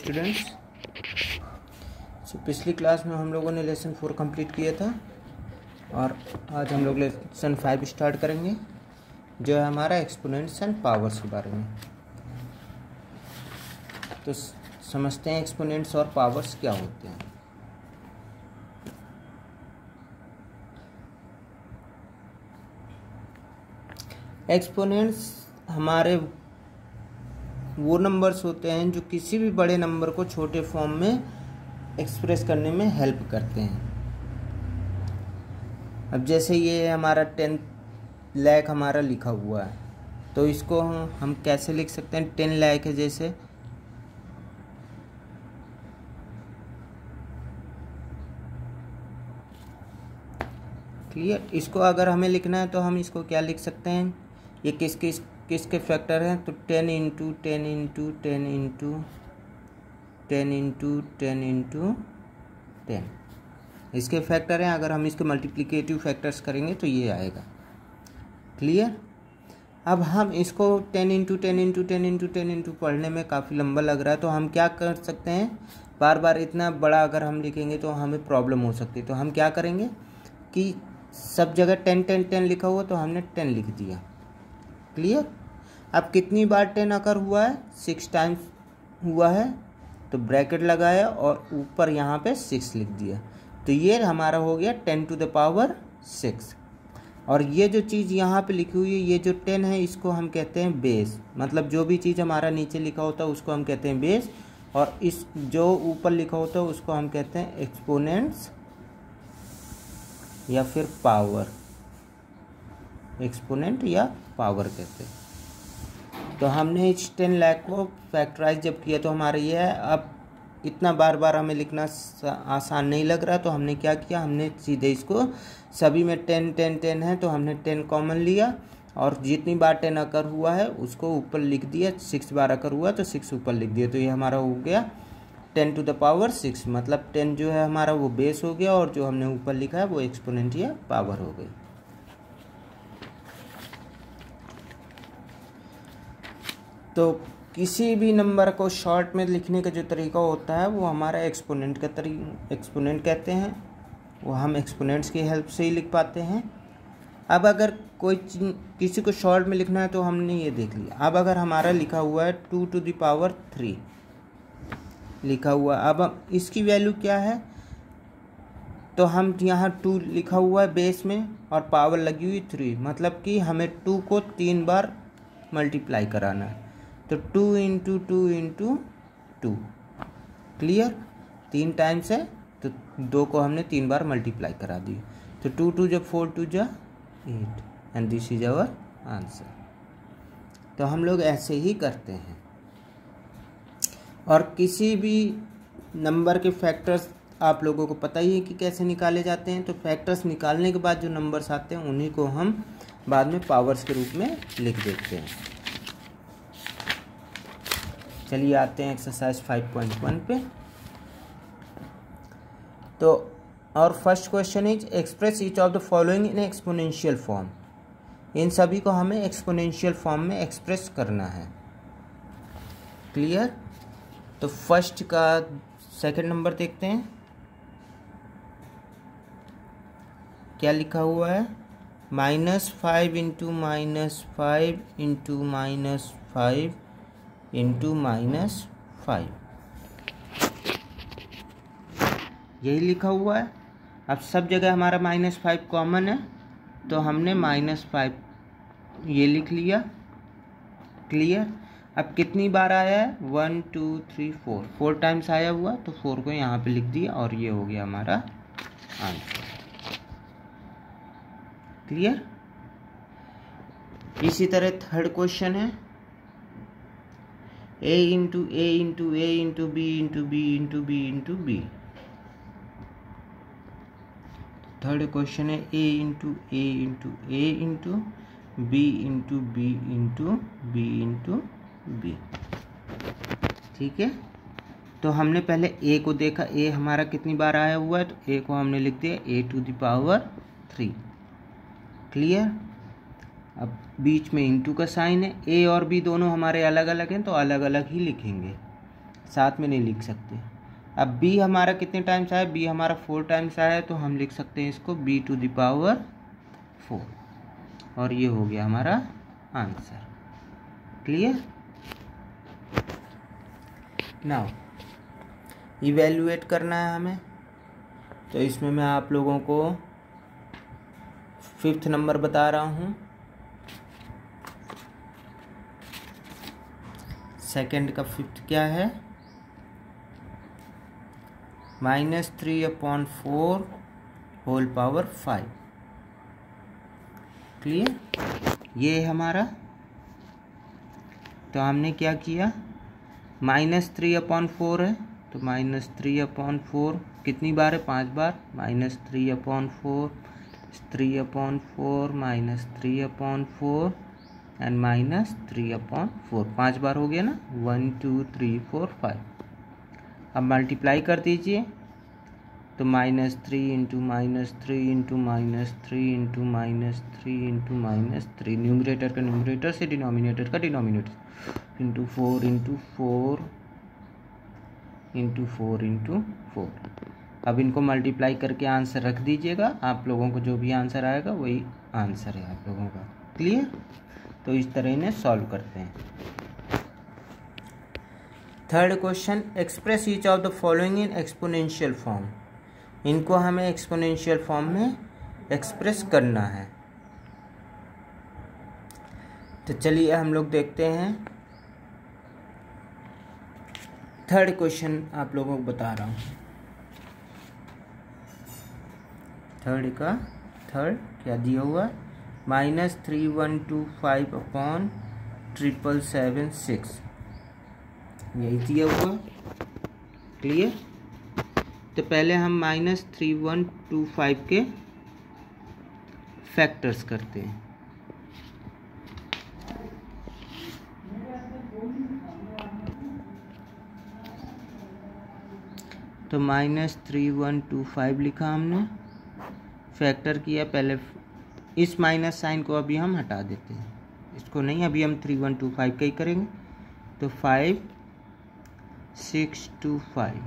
Students, पिछली class में हम लोगों ने लेसन 4 कंप्लीट किया था और आज हम लोग लेसन 5 स्टार्ट करेंगे, जो है हमारा एक्सपोनेंट्स एंड पावर्स के बारे में। तो समझते हैं एक्सपोनेंट्स और पावर्स क्या होते हैं। एक्सपोनेंट्स हमारे वो नंबर्स होते हैं जो किसी भी बड़े नंबर को छोटे फॉर्म में एक्सप्रेस करने में हेल्प करते हैं। अब जैसे ये हमारा 10 लाख हमारा लिखा हुआ है, तो इसको हम कैसे लिख सकते हैं। 10 लाख है जैसे, क्लियर। इसको अगर हमें लिखना है तो हम इसको क्या लिख सकते हैं, ये किसके फैक्टर हैं, तो 10 into 10 into 10 into 10 into 10 into 10 इसके फैक्टर हैं। अगर हम इसके मल्टीप्लिकेटिव फैक्टर्स करेंगे तो ये आएगा, क्लियर। अब हम इसको 10 इंटू 10 इंटू 10 इंटू 10 इंटू पढ़ने में काफ़ी लंबा लग रहा है, तो हम क्या कर सकते हैं, बार बार इतना बड़ा अगर हम लिखेंगे तो हमें प्रॉब्लम हो सकती है। तो हम क्या करेंगे कि सब जगह 10 10 10 लिखा हुआ तो हमने 10 लिख दिया, क्लियर। अब कितनी बार 10 अकर हुआ है, 6 टाइम्स हुआ है, तो ब्रैकेट लगाया और ऊपर यहाँ पे 6 लिख दिया। तो ये हमारा हो गया 10 टू द पावर 6। और ये जो चीज़ यहाँ पे लिखी हुई है, ये जो 10 है, इसको हम कहते हैं बेस। मतलब जो भी चीज़ हमारा नीचे लिखा होता है उसको हम कहते हैं बेस, और इस जो ऊपर लिखा होता है उसको हम कहते हैं एक्सपोनेंट्स या फिर पावर। एक्सपोनेंट या पावर कहते हैं। तो हमने इस 10 लाख को फैक्टराइज जब किया तो हमारा ये है। अब इतना बार बार हमें लिखना आसान नहीं लग रहा, तो हमने क्या किया, हमने सीधे इसको सभी में 10 10 10 है तो हमने 10 कॉमन लिया और जितनी बार 10 अकर हुआ है उसको ऊपर लिख दिया। 6 बार अकर हुआ तो 6 ऊपर लिख दिया। तो ये हमारा हो गया 10 टू द पावर 6। मतलब 10 जो है हमारा वो बेस हो गया और जो हमने ऊपर लिखा है वो एक्सपोनेंट या पावर हो गई। तो किसी भी नंबर को शॉर्ट में लिखने का जो तरीका होता है वो हमारा एक्सपोनेंट का एक्सपोनेंट कहते हैं। वो हम एक्सपोनेंट्स की हेल्प से ही लिख पाते हैं। अब अगर कोई किसी को शॉर्ट में लिखना है तो हमने ये देख लिया। अब अगर हमारा लिखा हुआ है 2 टू द पावर 3 लिखा हुआ, अब इसकी वैल्यू क्या है, तो हम यहाँ 2 लिखा हुआ है बेस में और पावर लगी हुई 3, मतलब कि हमें 2 को 3 बार मल्टीप्लाई कराना है। तो 2 इंटू 2 इंटू 2, क्लियर। 3 टाइम्स है तो 2 को हमने 3 बार मल्टीप्लाई करा दी। तो 2 2 जब 4 2 जा 8 and this is our answer. तो हम लोग ऐसे ही करते हैं। और किसी भी नंबर के फैक्टर्स आप लोगों को पता ही है कि कैसे निकाले जाते हैं। तो फैक्टर्स निकालने के बाद जो नंबर्स आते हैं उन्हीं को हम बाद में पावर्स के रूप में लिख देते हैं। चलिए आते हैं एक्सरसाइज 5.1 पे। तो और first question is express each of the following in exponential form. इन सभी को हमें एक्सपोनेंशियल फॉर्म में एक्सप्रेस करना है, क्लियर। तो फर्स्ट का सेकंड नंबर देखते हैं क्या लिखा हुआ है, -5 इंटू -5 इंटू -5 इंटू -5, यही लिखा हुआ है। अब सब जगह हमारा -5 कॉमन है तो हमने -5 ये लिख लिया, क्लियर। अब कितनी बार आया है, 1 2 3 4 टाइम्स आया हुआ, तो 4 को यहाँ पे लिख दिया और ये हो गया हमारा आंसर, क्लियर। इसी तरह थर्ड क्वेश्चन है a into a into a into b into b into b into b। Third question है a into a into a into b into b into b into b, ठीक है। तो हमने पहले a को देखा, a हमारा कितनी बार आया हुआ है, तो a को हमने लिख दिया a to the power 3, clear. अब बीच में इंटू का साइन है, ए और बी दोनों हमारे अलग अलग हैं तो अलग अलग ही लिखेंगे। साथ में नहीं लिख सकते। अब b हमारा कितने टाइम्स आया, b हमारा 4 टाइम्स आया, तो हम लिख सकते हैं इसको b टू द पावर 4, और ये हो गया हमारा आंसर। क्लियर? नाउ इवेल्युएट करना है हमें, तो इसमें मैं आप लोगों को 5th नंबर बता रहा हूँ। सेकंड का 5th क्या है, -3/4 होल पावर 5। क्लियर? ये हमारा, तो हमने क्या किया, -3/4 है, तो -3/4 कितनी बार है, 5 बार, -3/4, 3/4, -3/4 एंड -3/4, 5 बार हो गया ना, 1 2 3 4 5। अब मल्टीप्लाई कर दीजिए, तो -3 into -3 into -3 into -3 into -3, numerator का न्यूमरेटर से, डिनोमिनेटर का denominator, into 4 into 4 into 4 into 4। अब इनको मल्टीप्लाई करके आंसर रख दीजिएगा, आप लोगों को जो भी आंसर आएगा वही आंसर है आप लोगों का। क्लियर? तो इस तरह इन्हें सॉल्व करते हैं। Third question, express each of the following in exponential form. इनको हमें एक्सपोनेंशियल फॉर्म में एक्सप्रेस करना है। तो चलिए हम लोग देखते हैं। थर्ड क्वेश्चन आप लोगों को बता रहा हूँ। थर्ड क्या दिया हुआ, -3125/77776, यही दिया हुआ। क्लियर? तो पहले हम -3125 के फैक्टर्स करते हैं। तो -3125 लिखा हमने, फैक्टर किया। पहले इस माइनस साइन को अभी हम हटा देते हैं, इसको नहीं, अभी हम 3125 का ही करेंगे। तो 5625,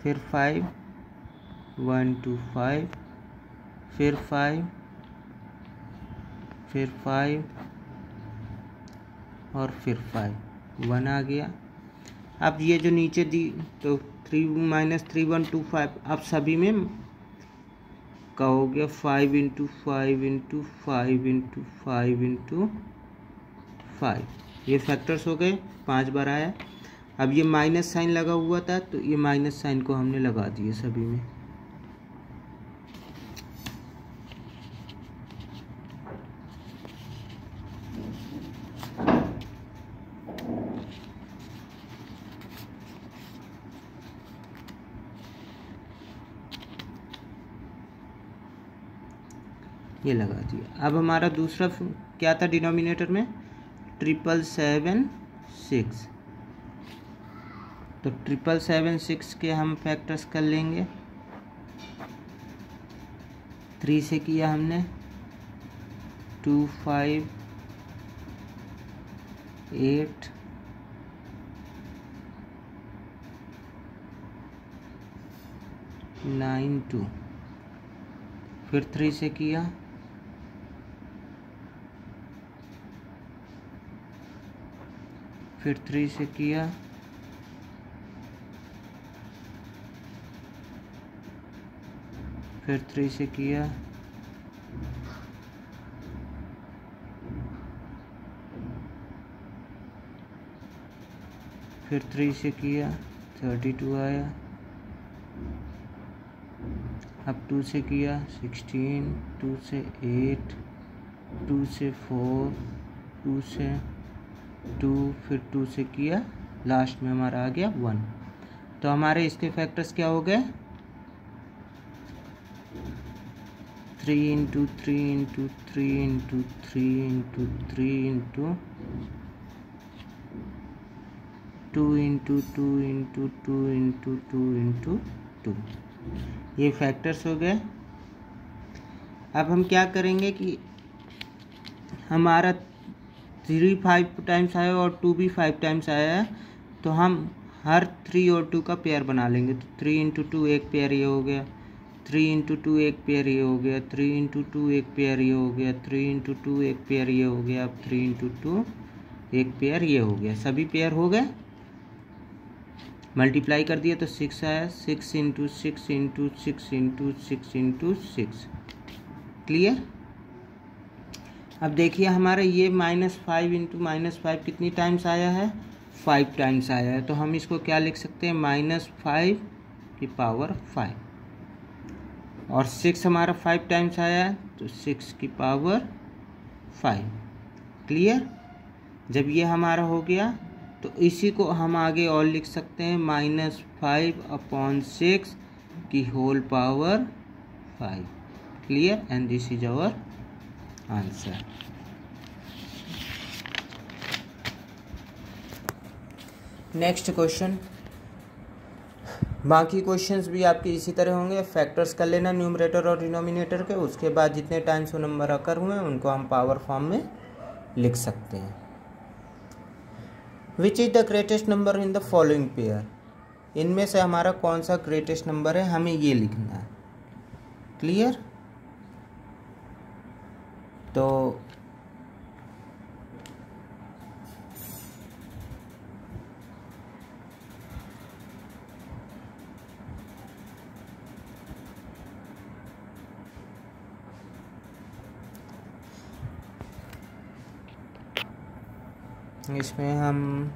फिर 5125, फिर 5, फिर 5 और फिर 5, 1 आ गया। अब ये जो नीचे दी, तो 3 -3125, अब सभी में का हो गया 5 इंटू 5 इंटू 5 इंटू 5 इंटू 5, ये फैक्टर्स हो गए, 5 बार आया। अब ये माइनस साइन लगा हुआ था, तो ये माइनस साइन को हमने लगा दिए सभी में। ये लगा दिया। अब हमारा दूसरा क्या था डिनोमिनेटर में, 77776, तो 77776 के हम फैक्टर्स कर लेंगे। 3 से किया हमने, 2 5 8 9 2, फिर 3 से किया, फिर 3 से किया, फिर 3 से किया, फिर 3 से किया, 32 आया। अब 2 से किया, 16, 2 से 8, 2 से 4, 2 से 2, फिर 2 से किया, लास्ट में हमारा आ गया 1। तो हमारे इसके फैक्टर्स क्या हो गए, 3 into 3 into 3 into 3 into 3 into 2 into 2 into 2 into 2 into 2, ये फैक्टर्स हो गए। अब हम क्या करेंगे कि हमारा 3 5 टाइम्स आया और 2 भी 5 टाइम्स आया है, तो हम हर 3 और 2 का पेयर बना लेंगे। तो 3 इंटू 2 एक पेयर ये हो गया, 3 इंटू 2 एक पेयर ये हो गया, 3 इंटू 2 एक पेयर ये हो गया, 3 इंटू 2 एक पेयर ये हो गया, अब 3 इंटू 2 एक पेयर ये हो गया। सभी पेयर हो गए, मल्टीप्लाई कर दिया तो 6 आया। 6 into 6 into 6 into 6 into 6। Clear. अब देखिए हमारा ये -5 इंटू -5 कितनी टाइम्स आया है, 5 टाइम्स आया है। तो हम इसको क्या लिख सकते हैं, -5 की पावर 5। और 6 हमारा 5 टाइम्स आया है, तो 6 की पावर 5। क्लियर। जब ये हमारा हो गया तो इसी को हम आगे और लिख सकते हैं -5/6 की whole power 5। Clear. And this is our answer. Next question. बाकी क्वेश्चंस भी आपके इसी तरह होंगे। फैक्टर्स कर लेना न्यूमरेटर और डिनोमिनेटर के, उसके बाद जितने टाइम्स वो नंबर अकर हुए हैं उनको हम पावर फॉर्म में लिख सकते हैं। Which is the greatest number in the following pair. इनमें से हमारा कौन सा ग्रेटेस्ट नंबर है, हमें ये लिखना है। क्लियर। तो इसमें हम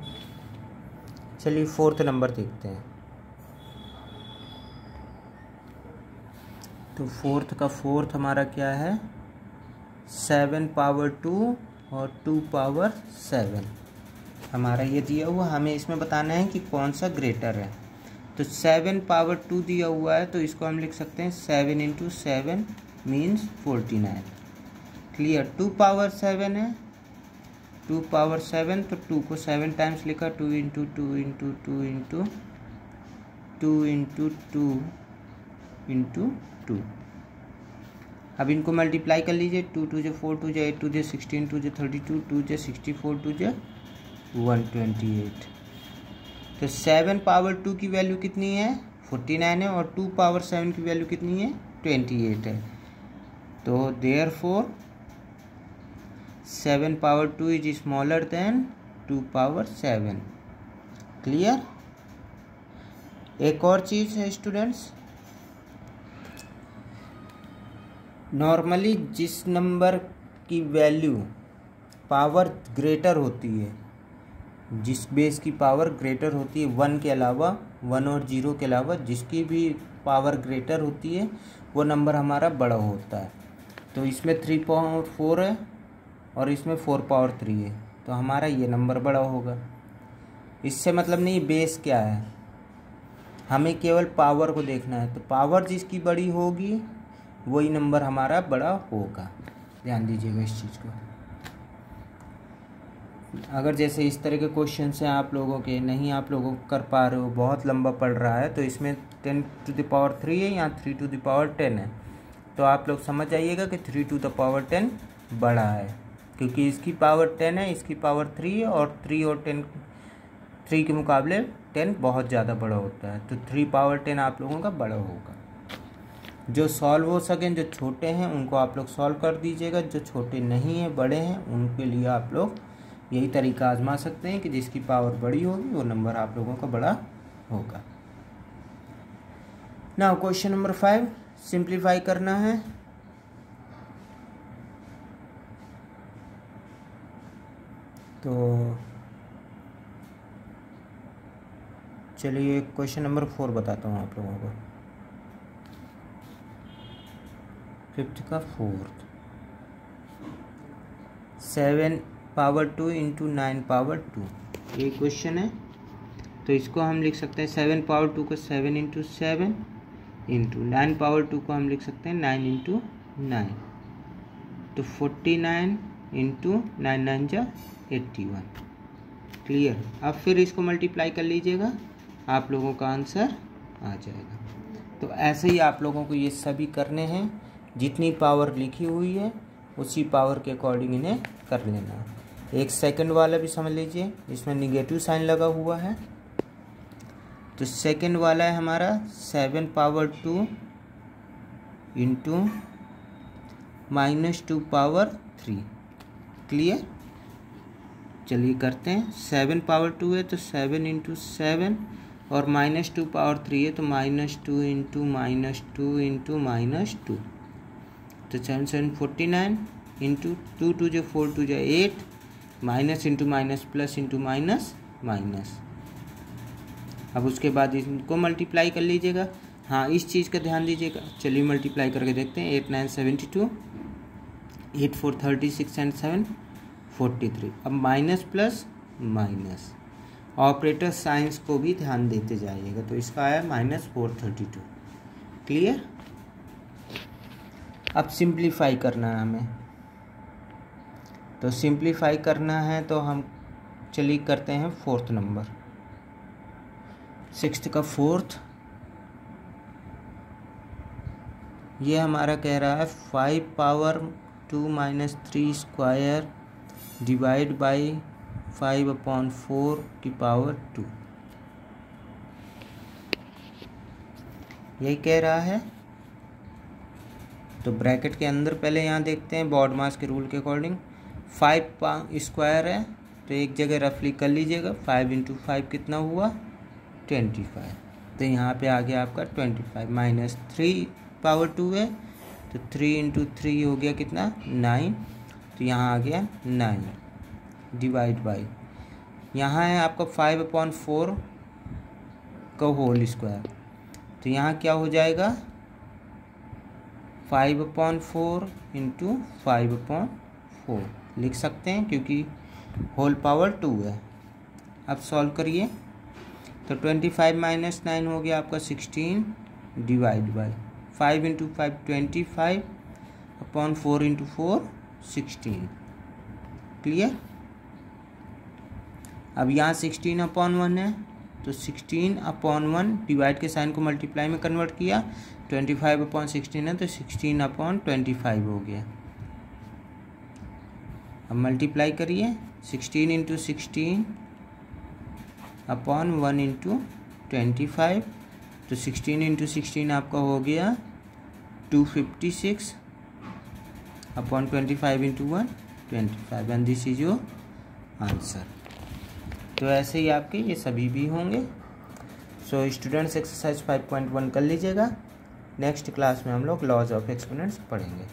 चलिए 4th नंबर देखते हैं। तो 4th का 4th हमारा क्या है, 7 पावर 2 और 2 पावर 7 हमारा ये दिया हुआ। हमें इसमें बताना है कि कौन सा ग्रेटर है। तो 7 पावर 2 दिया हुआ है, तो इसको हम लिख सकते हैं 7 इंटू 7 मीन्स 49। क्लियर। 2 पावर 7 है, 2 पावर 7, तो 2 को 7 टाइम्स लिखा, 2 into 2 into 2 into 2 into 2 into 2। अब इनको मल्टीप्लाई कर लीजिए। 2 2 जे 4, 2 जे 8, 2 जे 16, 2 जे 32, 2 जे 64, 2 जे 128। तो 7 पावर 2 की वैल्यू कितनी है, 49 है, और 2 पावर 7 की वैल्यू कितनी है, 28 है। तो therefore 7 power 2 is smaller than 2 power 7। Clear. एक और चीज़ है स्टूडेंट्स, नॉर्मली जिस नंबर की वैल्यू पावर ग्रेटर होती है, जिस बेस की पावर ग्रेटर होती है 1 के अलावा, 1 और 0 के अलावा जिसकी भी पावर ग्रेटर होती है, वो नंबर हमारा बड़ा होता है। तो इसमें 3 पावर 4 है और इसमें 4 पावर 3 है, तो हमारा ये नंबर बड़ा होगा। इससे मतलब नहीं बेस क्या है, हमें केवल पावर को देखना है। तो पावर जिसकी बड़ी होगी वही नंबर हमारा बड़ा होगा। ध्यान दीजिएगा इस चीज़ को। अगर जैसे इस तरह के क्वेश्चन हैं आप लोगों के, नहीं आप लोगों को कर पा रहे हो, बहुत लंबा पड़ रहा है, तो इसमें 10 टू द पावर 3 है या 3 टू द पावर 10 है, तो आप लोग समझ जाइएगा कि 3 टू द पावर 10 बड़ा है, क्योंकि इसकी पावर 10 है, इसकी पावर 3 है, और 3 और 10 3 के मुकाबले 10 बहुत ज़्यादा बड़ा होता है। तो 3 पावर 10 आप लोगों का बड़ा होगा। जो सॉल्व हो सकें, जो छोटे हैं उनको आप लोग सॉल्व कर दीजिएगा, जो छोटे नहीं हैं बड़े हैं उनके लिए आप लोग यही तरीका आजमा सकते हैं कि जिसकी पावर बड़ी होगी वो नंबर आप लोगों का बड़ा होगा। नाउ क्वेश्चन नंबर 5 सिंप्लीफाई करना है। तो चलिए क्वेश्चन नंबर 4 बताता हूँ आप लोगों को। 5th का 4th 7 पावर 2 इंटू 9 पावर 2 ये क्वेश्चन है। तो इसको हम लिख सकते हैं 7 पावर 2 को 7 इंटू 7 इंटू 9 पावर 2 को हम लिख सकते हैं 9 इंटू 9। तो 49 इंटू 9 9 जा 81। क्लियर। अब फिर इसको मल्टीप्लाई कर लीजिएगा, आप लोगों का आंसर आ जाएगा। तो ऐसे ही आप लोगों को ये सभी करने हैं, जितनी पावर लिखी हुई है उसी पावर के अकॉर्डिंग इन्हें कर लेना। एक सेकंड वाला भी समझ लीजिए, इसमें निगेटिव साइन लगा हुआ है। तो सेकंड वाला है हमारा 7 पावर 2 इंटू -2 पावर 3। क्लियर? चलिए करते हैं। 7 पावर 2 है तो 7 इंटू 7 और -2 पावर 3 है तो -2 इंटू -2 इंटू -2। तो 7 7 49 इंटू 2 2 जो 4 2 जो 8, minus into minus plus into minus minus. अब उसके बाद इनको मल्टीप्लाई कर लीजिएगा। हाँ, इस चीज़ का ध्यान दीजिएगा। चलिए मल्टीप्लाई करके देखते हैं। 8 9 72, 8 4 36 एंड 7 43। अब minus plus minus, operator science को भी ध्यान देते जाइएगा। तो इसका आया -432। क्लियर? अब सिंप्लीफाई करना है हमें। तो सिंप्लीफाई करना है तो हम चलिए करते हैं 4th नंबर। 6th का 4th, ये हमारा कह रहा है 5 पावर 2 - 3 स्क्वायर डिवाइड बाई 5/4 की पावर 2, यही कह रहा है। तो ब्रैकेट के अंदर पहले यहाँ देखते हैं बॉड मास के रूल के अकॉर्डिंग। 5 स्क्वायर है तो एक जगह रफली कर लीजिएगा। 5 इंटू 5 कितना हुआ? 25। तो यहाँ पे आ गया आपका 25। -3 पावर 2 है तो 3 इंटू 3 हो गया कितना? 9। तो यहाँ आ गया 9 डिवाइड बाई, यहाँ है आपका 5/4 का होल स्क्वायर। तो यहाँ क्या हो जाएगा? 5/4 इंटू 5/4 लिख सकते हैं क्योंकि होल पावर 2 है। अब सॉल्व करिए तो 25 - 9 हो गया आपका 16 divide by 5 into 5 25/4 into 4 16। Clear? अब यहाँ 16/1 है तो 16/1 डिवाइड के साइन को मल्टीप्लाई में कन्वर्ट किया। 25/16 है तो 16/25 हो गया। अब मल्टीप्लाई करिए। 16 इंटू 16/1 इंटू 25। तो 16 इंटू 16 आपका हो गया 256/25 into 1 25 and this is your answer. तो ऐसे ही आपके ये सभी भी होंगे। सो स्टूडेंट्स एक्सरसाइज 5.1 कर लीजिएगा। नेक्स्ट क्लास में हम लोग लॉज ऑफ एक्सपोनेंट्स पढ़ेंगे।